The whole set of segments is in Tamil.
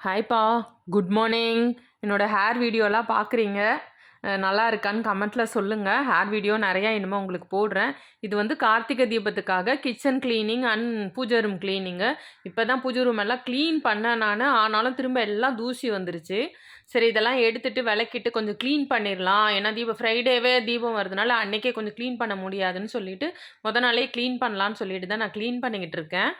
ஹாய்ப்பா, குட் மார்னிங். என்னோடய ஹேர் வீடியோலாம் பார்க்குறீங்க, நல்லா இருக்கான்னு கமெண்ட்டில் சொல்லுங்கள். ஹேர் வீடியோ நிறையா இனிமேல் உங்களுக்கு போடுறேன். இது வந்து கார்த்திகை தீபத்துக்காக கிச்சன் க்ளீனிங் அண்ட் பூஜை ரூம் க்ளீனிங்கு. இப்போ தான் பூஜை ரூம் எல்லாம் க்ளீன் பண்ணேன் நான். ஆனாலும் திரும்ப எல்லாம் தூசி வந்துருச்சு. சரி, இதெல்லாம் எடுத்துகிட்டு விளக்கிட்டு கொஞ்சம் க்ளீன் பண்ணிடலாம். ஏன்னா ஃப்ரைடேவே தீபம் வருதுனால அன்றைக்கே கொஞ்சம் க்ளீன் பண்ண முடியாதுன்னு சொல்லிட்டு நாளே க்ளீன் பண்ணலான்னு சொல்லிட்டு தான் நான் க்ளீன் பண்ணிக்கிட்டு இருக்கேன்.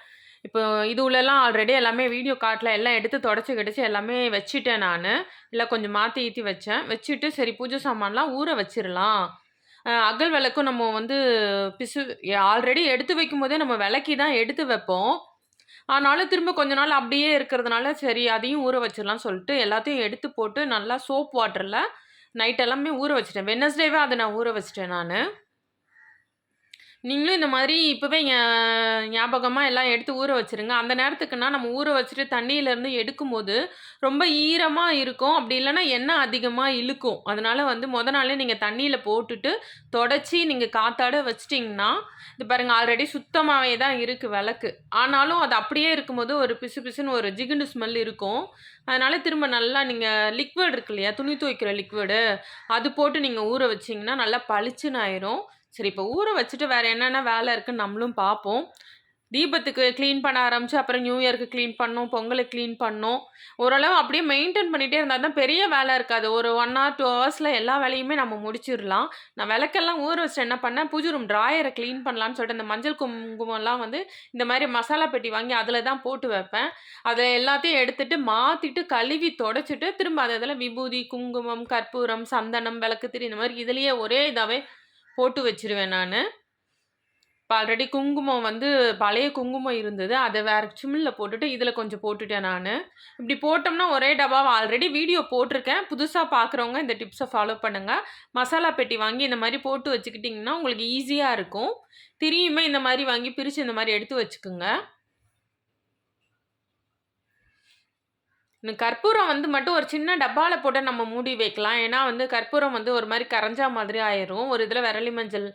இப்போ இது உள்ளலாம் ஆல்ரெடி எல்லாமே வீடியோ கார்ட்ல எல்லாம் எடுத்து தொடச்சி கிடச்சி எல்லாமே வச்சுட்டேன் நான். இல்லை கொஞ்சம் மாற்றி ஈத்தி வச்சுட்டு சரி பூஜை சாமான்லாம் ஊற வச்சிடலாம். அகல் விளக்கும் நம்ம வந்து பிசு ஆல்ரெடி எடுத்து வைக்கும்போதே நம்ம விளக்கி தான் எடுத்து வைப்போம். ஆனாலும் திரும்ப கொஞ்ச நாள் அப்படியே இருக்கிறதுனால சரி அதையும் ஊற வச்சிடலாம்னு சொல்லிட்டு எல்லாத்தையும் எடுத்து போட்டு நல்லா சோப் வாட்டரில் நைட் எல்லாமே ஊற வச்சுட்டேன். வெட்னஸ்டேவே அதை நான் ஊற வச்சுட்டேன் நான். நீங்களும் இந்த மாதிரி இப்போவே ஞாபகமா எல்லாம் எடுத்து ஊற வச்சுருங்க. அந்த நேரத்துக்குன்னா நம்ம ஊற வச்சுட்டு தண்ணியிலேருந்து எடுக்கும்போது ரொம்ப ஈரமா இருக்கும். அப்படி இல்லைன்னா எண்ணெய் அதிகமாக இழுக்கும். அதனால வந்து நாளே நீங்கள் தண்ணியில் போட்டுட்டு தொடச்சி நீங்கள் காத்தாட வச்சிட்டிங்கன்னா, இது பாருங்க ஆல்ரெடி சுத்தமாகவே தான் இருக்குது விளக்கு. ஆனாலும் அது அப்படியே இருக்கும்போது ஒரு பிசு பிசுன்னு ஒரு ஜிகுண்டு ஸ்மெல் இருக்கும். அதனால திரும்ப நல்லா நீங்கள் லிக்விட் இருக்கு இல்லையா, துணி துவைக்கிற லிக்விடு, அது போட்டு நீங்கள் ஊற வச்சிங்கன்னா நல்லா பளிச்சுன்னு ஆயிரும். சரி, இப்போ ஊற வச்சுட்டு வேறு என்னென்ன வேலை இருக்குன்னு நம்மளும் பார்ப்போம். தீபத்துக்கு க்ளீன் பண்ண ஆரம்பிச்சு, அப்புறம் நியூ இயருக்கு க்ளீன் பண்ணோம், பொங்கலுக்கு க்ளீன் பண்ணோம். ஓரளவு அப்படியே மெயின்டைன் பண்ணிகிட்டே இருந்தால் தான் பெரிய வேலை இருக்காது. ஒரு 1 ஆர் 2 ஹவர்ஸில் எல்லா வேலையுமே நம்ம முடிச்சிடலாம். நான் விளக்கெல்லாம் ஊற வச்சுட்டு என்ன பண்ணேன், பூஜை ரூம் ட்ராயரை க்ளீன் பண்ணலான்னு சொல்லிட்டு இந்த மஞ்சள் குங்குமம்லாம் வந்து இந்த மாதிரி மசாலா பெட்டி வாங்கி அதில் தான் போட்டு வைப்பேன். அதை எல்லாத்தையும் எடுத்துட்டு மாற்றிட்டு கழுவி தொடச்சிட்டு திரும்ப அதை இதில் விபூதி, குங்குமம், கற்பூரம், சந்தனம், விளக்குத்திரி இந்த மாதிரி இதுலேயே ஒரே இதாகவே போட்டு வச்சிருவேன் நான். இப்போ ஆல்ரெடி குங்குமம் வந்து பழைய குங்குமம் இருந்தது, அதை வேறு சிம்மில் போட்டுட்டு இதில் கொஞ்சம் போட்டுட்டேன் நான். இப்படி போட்டோம்னா ஒரே டப்பாவை ஆல்ரெடி வீடியோ போட்டிருக்கேன். புதுசாக பார்க்குறவங்க இந்த டிப்ஸை ஃபாலோ பண்ணுங்கள். மசாலா பெட்டி வாங்கி இந்த மாதிரி போட்டு வச்சுக்கிட்டிங்கன்னா உங்களுக்கு ஈஸியாக இருக்கும். திரியுமே இந்த மாதிரி வாங்கி பிரித்து இந்த மாதிரி எடுத்து வச்சுக்குங்க. கற்பூரம் வந்து மட்டும் ஒரு சின்ன டப்பாவில் போட்டு நம்ம மூடி வைக்கலாம். ஏன்னா வந்து கற்பூரம் வந்து ஒரு மாதிரி கரைஞ்சா மாதிரி ஆயிரும். ஒரு இதில் விரலி மஞ்சள்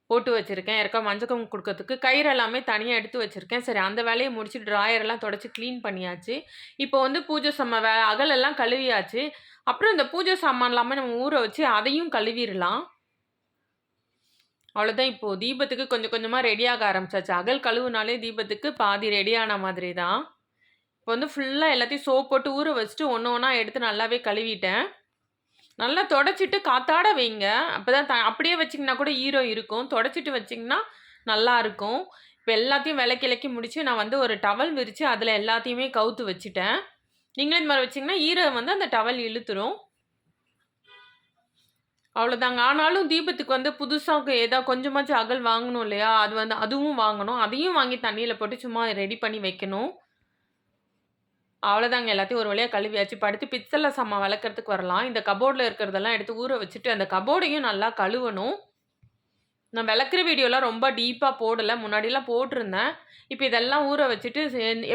போட்டு வச்சுருக்கேன். யாருக்கா மஞ்சள் குங்குமம் கொடுக்கறதுக்கு. கயிறு எல்லாமே தனியாக எடுத்து வச்சுருக்கேன். சரி, அந்த வேலையை முடிச்சுட்டு ட்ராயரெல்லாம் தொடச்சி க்ளீன் பண்ணியாச்சு. இப்போ வந்து பூஜை அகலெல்லாம் கழுவியாச்சு. அப்புறம் இந்த பூஜை சாமான் எல்லாமே நம்ம ஊற வச்சு அதையும் கழுவிடலாம். அவ்வளோதான். இப்போது தீபத்துக்கு கொஞ்சம் கொஞ்சமாக ரெடியாக ஆரம்பிச்சாச்சு. அகல் கழுவுனாலே தீபத்துக்கு பாதி ரெடியான மாதிரி தான். இப்போ வந்து ஃபுல்லாக எல்லாத்தையும் சோப் போட்டு ஊற வச்சுட்டு ஒன்று ஒன்றா எடுத்து நல்லாவே கழுவிட்டேன். நல்லா தொடச்சிட்டு காத்தாட வைங்க. அப்போ தான் அப்படியே வச்சிங்கன்னா கூட ஈரம் இருக்கும். தொடச்சிட்டு வச்சிங்கன்னா நல்லாயிருக்கும். இப்போ எல்லாத்தையும் விளக்கி முடித்து நான் வந்து ஒரு டவல் விரித்து அதில் எல்லாத்தையுமே கவுத்து வச்சுட்டேன். நீங்களும் இந்த மாதிரி வச்சிங்கன்னா ஈரம் வந்து அந்த டவல் இழுத்துரும். அவ்வளோதாங்க. ஆனாலும் தீபத்துக்கு வந்து புதுசாக ஏதாவது கொஞ்சமாச்சும் அகல் வாங்கணும் இல்லையா, அது வந்து அதுவும் வாங்கணும். அதையும் வாங்கி தண்ணியில் போட்டு சும்மா ரெடி பண்ணி வைக்கணும். அவ்வளோதாங்க. எல்லாத்தையும் ஒரு வழியா கழுவியாச்சு. இப்போ அடுத்து பித்தள சாமான் விளக்கறதுக்கு வரலாம். இந்த கபோர்டில் இருக்கிறதெல்லாம் எடுத்து ஊற வச்சுட்டு அந்த கபோர்டையும் நல்லா கழுவணும். நான் விளக்குற வீடியோலாம் ரொம்ப டீப்பாக போடலை. முன்னாடிலாம் போட்டிருந்தேன். இப்போ இதெல்லாம் ஊற வச்சுட்டு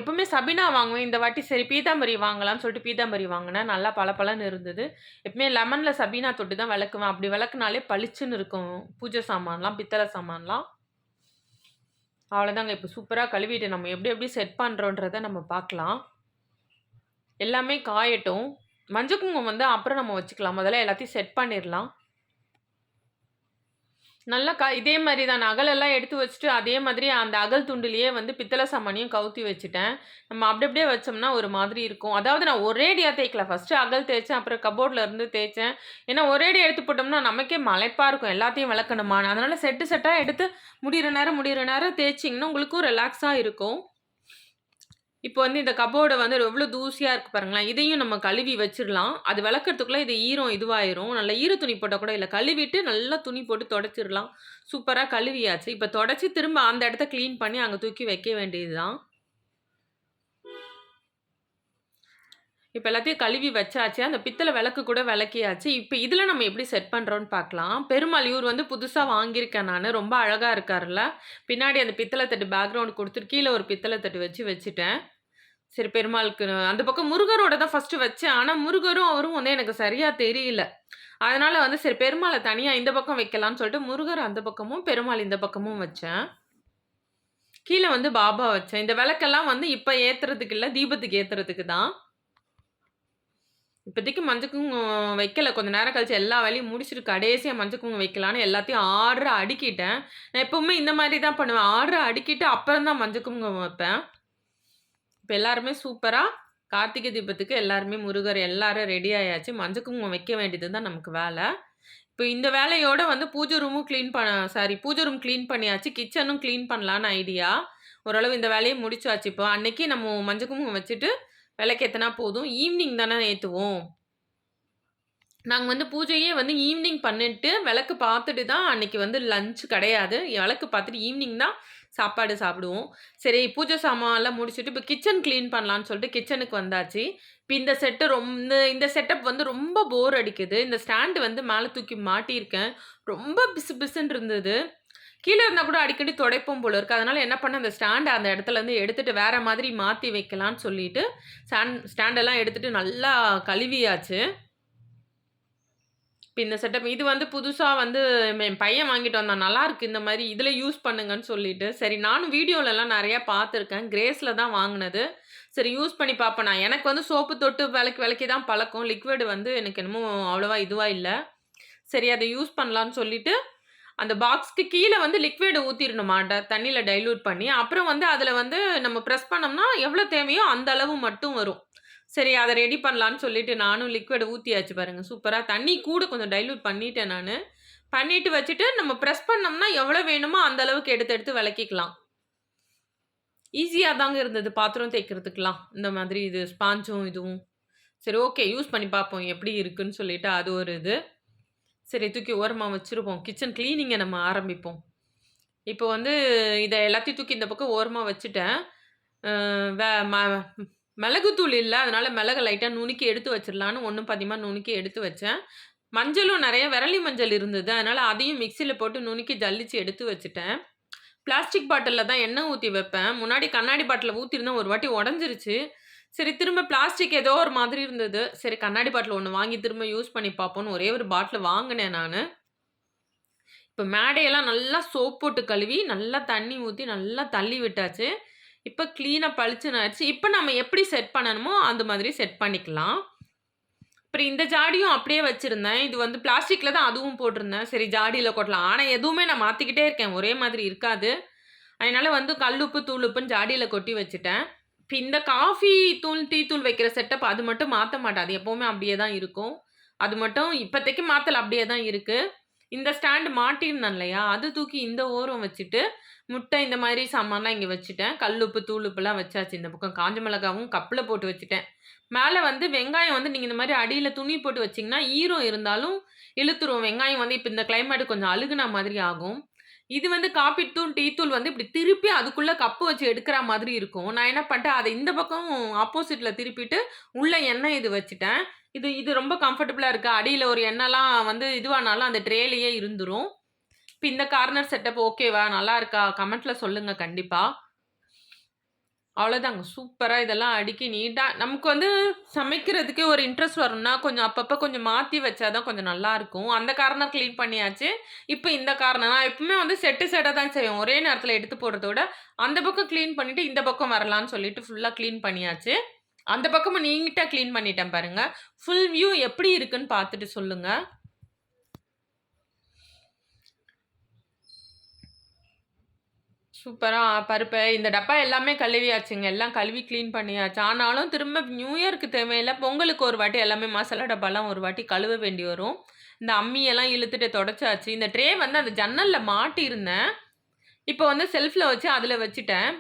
எப்பவுமே சபீனா வாங்குவேன். இந்த வாட்டி சரி பீதாம்பரி வாங்கலாம்னு சொல்லிட்டு பீதாம்பரி வாங்கினேன். நல்லா பளபளன்னு இருந்தது. எப்பவுமே லெமனில் சபீனா தொட்டு தான் விளக்குவேன். அப்படி விளக்குனாலே பளிச்சுன்னு இருக்கும் பூஜை சாமான்லாம், பித்தளை சாமான்லாம். அவ்வளோதாங்க. இப்போ சூப்பராக கழுவிட்டு நம்ம எப்படி எப்படி செட் பண்ணுறோன்றதை நம்ம பார்க்கலாம். எல்லாமே காயட்டும். மஞ்சள் குங்குமம் வந்து அப்புறம் நம்ம வச்சுக்கலாம். முதல்ல எல்லாத்தையும் செட் பண்ணிடலாம். நல்லா இதே மாதிரி தான் நான் அகலெல்லாம் எடுத்து வச்சுட்டு அதே மாதிரி அந்த அகல் துண்டுலேயே வந்து பித்தளை சாமானையும் கவுத்தி வச்சுட்டேன். நம்ம அப்படி அப்படியே வச்சோம்னா ஒரு மாதிரி இருக்கும். அதாவது நான் ஒரேடியாக தேய்க்கல. ஃபஸ்ட்டு அகல் தேய்ச்சேன், அப்புறம் கபோர்டில் இருந்து தேய்ச்சேன். ஏன்னா ஒரேடியாக எடுத்து போட்டோம்னா நமக்கே மலைப்பாக இருக்கும். எல்லாத்தையும் விளக்கணுமான்னு. அதனால் செட்டு செட்டாக எடுத்து முடிகிற நேரம் தேய்ச்சிங்கன்னா உங்களுக்கும் ரிலாக்ஸாக இருக்கும். இப்போ வந்து இந்த கபோர்டை வந்து எவ்வளோ தூசியாக இருக்குது பாருங்களேன். இதையும் நம்ம கழுவி வச்சிடலாம். அது விளக்கறதுக்குள்ளே இது ஈரம் இதுவாயிரும். நல்லா ஈர துணி போட்டால் கூட இல்லை. கழுவிட்டு நல்லா துணி போட்டு தொடச்சிடலாம். சூப்பராக கழுவியாச்சு. இப்போ தொடச்சி திரும்ப அந்த இடத்த க்ளீன் பண்ணி அங்கே தூக்கி வைக்க வேண்டியது தான். இப்போ எல்லாத்தையும் கழுவி வச்சாச்சு. அந்த பித்தளை விளக்கு கூட விளக்கியாச்சு. இப்போ இதில் நம்ம எப்படி செட் பண்ணுறோன்னு பார்க்கலாம். பெருமாள் இவர் வந்து புதுசாக வாங்கியிருக்கேன் நான். ரொம்ப அழகாக இருக்கார்ல. பின்னாடி அந்த பித்தளை தட்டு பேக்ரவுண்ட் கொடுத்துட்டு கீழே ஒரு பித்தளை தட்டு வச்சுட்டேன். சரி பெருமாளுக்கு அந்த பக்கம் முருகரோட தான் ஃபர்ஸ்ட்டு வச்சேன். ஆனா முருகரும், அவரும் வந்து எனக்கு சரியா தெரியல. அதனால வந்து சரி பெருமாள தனியா இந்த பக்கம் வைக்கலான்னு சொல்லிட்டு, முருகர் அந்த பக்கமும், பெருமாள் இந்த பக்கமும் வச்சேன். கீழ வந்து பாபா வச்சேன். இந்த விளக்கெல்லாம் வந்து இப்ப ஏத்துறதுக்கு இல்ல, தீபத்துக்கு ஏத்துறதுக்கு தான். இப்போதைக்கு மஞ்சள் குங்குமம் வைக்கல. கொஞ்ச நேரம் கழிச்சு எல்லா வேலையும் முடிச்சுட்டு கடைசியா மஞ்சள் குங்குமம் வைக்கலான்னு எல்லாத்தையும் ஆர்டரா அடுக்கிட்டேன். நான் எப்பவுமே இந்த மாரி தான் பண்ணுவேன். ஆர்டரா அடுக்கிட்டு அப்புறம் தான் மஞ்சள் குங்குமம் வைப்பேன். இப்ப எல்லாருமே சூப்பரா கார்த்திகை தீபத்துக்கு எல்லாருமே முருகர் எல்லாரும் ரெடி ஆயாச்சு. மஞ்சள் குங்குமம் வைக்க வேண்டியது தான் நமக்கு வேல. இப்ப இந்த வேலையோட வந்து பூஜை ரூமும் பூஜை ரூம் கிளீன் பண்ணியாச்சு. கிச்சனும் கிளீன் பண்ணலான்னு ஐடியா. ஓரளவு இந்த வேலைய முடிச்சாச்சு இப்போ. அன்னைக்கு நம்ம மஞ்சள் குங்குமம் வச்சுட்டு விளக்கேத்துனா போதும். ஈவினிங் தானே ஏத்துவோம். நாங்க வந்து பூஜையே வந்து ஈவினிங் பண்ணிட்டு, விளக்கு பார்த்துட்டு தான் அன்னைக்கு வந்து லஞ்ச் கிடையாது. விளக்கு பார்த்துட்டு ஈவினிங் தான் சாப்பாடு சாப்பிடுவோம். சரி பூஜை சாமான்லாம் முடிச்சுட்டு, இப்போ கிச்சன் கிளீன் பண்ணலான்னு சொல்லிட்டு கிச்சனுக்கு வந்தாச்சு. இப்ப இந்த செட்டப் வந்து ரொம்ப போர் அடிக்குது. இந்த ஸ்டாண்ட் வந்து மேல தூக்கி மாட்டியிருக்கேன். ரொம்ப பிசு பிசுன்னு இருந்தது. கீழ இருந்தா கூட அடிக்கடி துடைப்போம் போல இருக்கு. அதனால என்ன பண்ணேன், அந்த ஸ்டாண்ட அந்த இடத்துலருந்து எடுத்துட்டு வேற மாதிரி மாத்தி வைக்கலான்னு சொல்லிட்டு, ஸ்டாண்டெல்லாம் எடுத்துட்டு நல்லா கழுவியாச்சு. இப்ப இந்த செட்டப் இது வந்து புதுசா வந்து என் பையன் வாங்கிட்டு வந்தான். நல்லாருக்கு இந்த மாரி இதில யூஸ் பண்ணுங்கன்னு சொல்லிட்டு. சரி நானும் வீடியோலலாம் நெறையா பார்த்துருக்கேன். கிரேஸ்ல தான் வாங்குனது. சரி யூஸ் பண்ணி பார்ப்பேன் நான். எனக்கு வந்து சோப்பு தொட்டு வெளக்கி தான் பழக்கம். லிக்விட் வந்து எனக்கு என்னமோ அவ்வளவா இதுவா இல்ல. சரி அத யூஸ் பண்ணலான்னு சொல்லிட்டு, அந்த பாக்ஸ்க்கு கீழ வந்து லிக்விட் ஊத்திரணுமா தண்ணீல டைல்யூட் பண்ணி. அப்புறம் வந்து அதில வந்து நம்ம பிரஸ் பண்ணோம்னா, எவ்வளோ தேவையோ அந்த அளவு மட்டும் வரும். சரி அத ரெடி பண்ணலான்னு சொல்லிட்டு நானும் லிக்விட் ஊத்தியாச்சு பாருங்க. சூப்பரா தண்ணி கூட கொஞ்சம் டைல்யூட் பண்ணிட்டேன் நானு. பண்ணிட்டு வச்சுட்டு நம்ம பிரஸ் பண்ணோம்னா எவ்வளோ வேணுமோ அந்த அளவுக்கு எடுத்து எடுத்து வெளக்கிக்கலாம். ஈஸியா தாங்க இருந்தது பாத்திரம் தேய்க்கிறதுக்குலாம். இந்த மாதிரி இது ஸ்பாஞ்சும் இதுவும். சரி ஓகே யூஸ் பண்ணி பார்ப்போம் எப்படி இருக்குன்னு சொல்லிட்டு அது ஒரு இது. சரி தூக்கி ஓரமா வச்சுருவோம். கிச்சன் கிளீனிங்க நம்ம ஆரம்பிப்போம். இப்போ வந்து இத எல்லாத்தையும் தூக்கி இந்த பக்கம் ஓரமா வச்சுட்டேன். அ வே ம மிளகுத்தூள் இல்ல. அதனால மிளக லைட்டா நுணுக்கி எடுத்து வச்சிரலான்னு ஒண்ணும் பாதியுமா நுணுக்கி எடுத்து வச்சேன். மஞ்சளும் நெறைய விரலி மஞ்சள் இருந்தது. அதனால அதையும் மிக்ஸியில போட்டு நுணுக்கி ஜல்லிச்சு எடுத்து வச்சுட்டேன். பிளாஸ்டிக் பாட்டில்ல தான் எண்ணெய் ஊத்தி வைப்பேன். முன்னாடி கண்ணாடி பாட்டில்ல ஊத்தியிருந்தேன். ஒரு வாட்டி உடைஞ்சிருச்சு. சரி திரும்ப பிளாஸ்டிக் ஏதோ ஒரு மாதிரி இருந்தது. சரி கண்ணாடி பாட்டில் ஒண்ணு வாங்கி திரும்ப யூஸ் பண்ணி பார்ப்போம்ன்னு ஒரே ஒரு பாட்டில் வாங்குனேன் நானு. இப்ப மேடையெல்லாம் நல்லா சோப் போட்டு கழுவி, நல்லா தண்ணி ஊத்தி நல்லா தள்ளி விட்டாச்சு. இப்ப கிளீனா பளிச்சுன்னு ஆயிருச்சு. இப்ப நம்ம எப்படி செட் பண்ணணுமோ, அந்த மாதிரி செட் பண்ணிக்கலாம். அப்புறம் இந்த ஜாடியும் அப்படியே வச்சிருந்தேன். இது வந்து பிளாஸ்டிக்ல தான் அதுவும் போட்டிருந்தேன். சரி ஜாடியில கொட்டலாம். ஆனா எதுவுமே நான் மாத்திக்கிட்டே இருக்கேன். ஒரே மாதிரி இருக்காது. அதனால வந்து கல்லுப்பு, தூளுப்புன்னு ஜாடியில கொட்டி வச்சுட்டேன். இப்ப இந்த காஃபி தூள், டீ தூள் வைக்கிற செட்டப் அது மட்டும் மாத்த மாட்டேன். அது எப்பவுமே அப்படியே தான் இருக்கும். அது மட்டும் இப்பதைக்கு மாத்தல. அப்படியே தான் இருக்கு. இந்த ஸ்டாண்ட் மாட்டியிருந்தேன் இல்லையா? அது தூக்கி இந்த ஓரம் வச்சுட்டு, முட்டை இந்த மாதிரி சாமான்லாம் இங்க வச்சுட்டேன். கல்லுப்பு, தூளுப்புலாம் வச்சாச்சு. இந்த பக்கம் காஞ்ச மிளகாவும் கப்ல போட்டு வச்சுட்டேன். மேல வந்து வெங்காயம் வந்து நீங்க இந்த மாரி அடியில துணி போட்டு வச்சீங்கன்னா, ஈரம் இருந்தாலும் இழுத்துரும். வெங்காயம் வந்து இப்ப இந்த கிளைமேட்டுக்கு கொஞ்சம் அழுகுன மாதிரி ஆகும். இது வந்து காப்பி தூள், டீ தூள் வந்து இப்படி திருப்பி அதுக்குள்ள கப்பு வச்சு எடுக்கிற மாதிரி இருக்கும். நான் என்ன பண்ணிட்டேன், அத இந்த பக்கம் ஆப்போசிட்ல திருப்பிட்டு, உள்ள எண்ணெய் இது வச்சுட்டேன். இது இது ரொம்ப கம்ஃபர்டபுளா இருக்கு. அடியில ஒரு எண்ணெய்லாம் வந்து இதுவானாலும் அந்த ட்ரேலயே இருந்துரும். இப்ப இந்த கார்னர் செட்டப் ஓகேவா? நல்லா இருக்கா? கமெண்ட்ல சொல்லுங்க கண்டிப்பா. அவ்வளோதாங்க. சூப்பரா இதெல்லாம் அடுக்கி நீட்டா நமக்கு வந்து சமைக்கிறதுக்கு ஒரு இன்ட்ரெஸ்ட் வரும்னா, கொஞ்சம் அப்பப்ப கொஞ்சம் மாத்தி வச்சா தான் கொஞ்சம் நல்லாருக்கும். அந்த கார்னர் கிளீன் பண்ணியாச்சு. இப்ப இந்த கார்னர் நான் எப்பவுமே வந்து செட்டா தான் செய்வேன். ஒரே நேரத்தில எடுத்து போடுறத விட, அந்த பக்கம் கிளீன் பண்ணிட்டு, இந்த பக்கம் வரலான்னு சொல்லிட்டு ஃபுல்லா கிளீன் பண்ணியாச்சு. அந்த பக்கமும் நீட்டா கிளீன் பண்ணிட்டேன் பாருங்க. ஃபுல் வியூ எப்படி இருக்குன்னு பார்த்துட்டு சொல்லுங்க. சூப்பரா பருப்பு இந்த டப்பா எல்லாமே கழுவியாச்சுங்க. எல்லாம் கழுவி கிளீன் பண்ணியாச்சு. ஆனாலும் திரும்ப நியூ இயர்க்கு தேவையில்ல. பொங்கலுக்கு ஒரு வாட்டி எல்லாமே மசாலா டப்பாலாம் ஒரு வாட்டி கழுவ வேண்டி வரும். இந்த அம்மியெல்லாம் இழுத்துட்டு தொடச்சாச்சு. இந்த ட்ரே வந்து அந்த ஜன்னல்ல மாட்டியிருந்தேன். இப்போ வந்து செல்ஃப்ல வச்சு அதில வச்சுட்டேன்.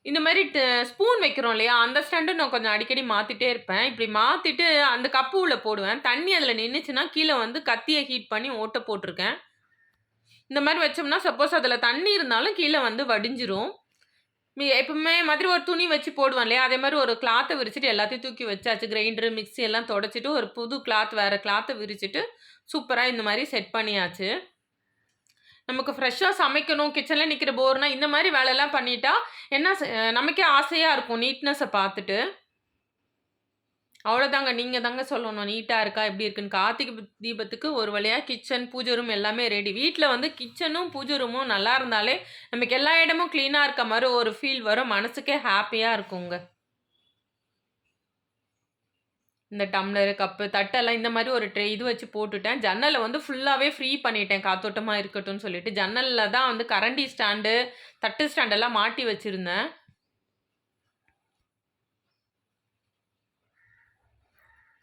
இந்த மாரி ஸ்பூன் வைக்கிறோம் இல்லையா? அந்த ஸ்டாண்டும் நான் கொஞ்சம் அடிக்கடி மாத்திட்டே இருப்பேன். இப்படி மாத்திட்டு அந்த கப்பு உள்ள போடுவேன். தண்ணி அதில நின்னுச்சுன்னா, கீழ வந்து கத்திய ஹீட் பண்ணி ஓட்ட போட்டுருக்கேன். இந்த மாரி வச்சோம்னா, சப்போஸ் அதில தண்ணி இருந்தாலும் கீழ வந்து வடிஞ்சிரும். எப்பவுமே மாதிரி ஒரு துணி வச்சு போடுவேன் இல்லையா? அதே மாரி ஒரு கிளாத்த விரிச்சுட்டு எல்லாத்தையும் தூக்கி வச்சாச்சு. கிரைண்டர், மிக்ஸி எல்லாம் தொடச்சுட்டு, ஒரு புது கிளாத் வேற கிளாத்த விரிச்சுட்டு, சூப்பரா இந்த மாரி செட் பண்ணியாச்சு. நமக்கு ஃப்ரெஷ்ஷா சமைக்கணும், கிச்சன்ல நிக்கிற போர்னா, இந்த மாரி வேலைலாம் பண்ணிட்டா, என்ன நமக்கே ஆசையா இருக்கும் நீட்னஸ பார்த்துட்டு. அவ்வளோதாங்க. நீங்க தாங்க சொல்லணும். நீட்டா இருக்கா? எப்படி இருக்குன்னு. கார்த்திகை தீபத்துக்கு ஒரு வழியா கிச்சன், பூஜை ரூம் எல்லாமே ரெடி. வீட்ல வந்து கிச்சனும், பூஜை ரூமும் நல்லா இருந்தாலே, நமக்கு எல்லா இடமும் கிளீனா இருக்க மாரி ஒரு ஃபீல் வரும். மனசுக்கே ஹேப்பியா இருக்குங்க. இந்த டம்ளரு, கப்பு, தட்டெல்லாம் இந்த மாரி ஒரு இது வச்சு போட்டுட்டேன். ஜன்னல வந்து ஃபுல்லாவே ஃப்ரீ பண்ணிட்டேன். காத்தோட்டமா இருக்கட்டும்னு சொல்லிட்டு. ஜன்னல்ல தான் வந்து கரண்டி ஸ்டாண்டு, தட்டு ஸ்டாண்டெல்லாம் மாட்டி வச்சிருந்தேன்.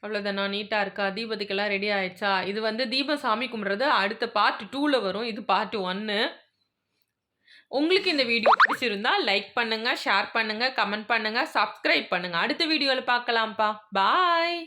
அவ்வளோதானா? நீட்டா இருக்கா? தீபத்துக்கெல்லாம் ரெடி ஆயிடுச்சா? இது வந்து தீபம் சாமி கும்பிடுறது அடுத்த பார்ட் 2ல வரும். இது பார்ட் 1. உங்களுக்கு இந்த வீடியோ பிடிச்சிருந்தா லைக் பண்ணுங்க, ஷேர் பண்ணுங்க, கமெண்ட் பண்ணுங்க, சப்ஸ்கிரைப் பண்ணுங்க. அடுத்த வீடியோல பார்க்கலாம்ப்பா. பாய்.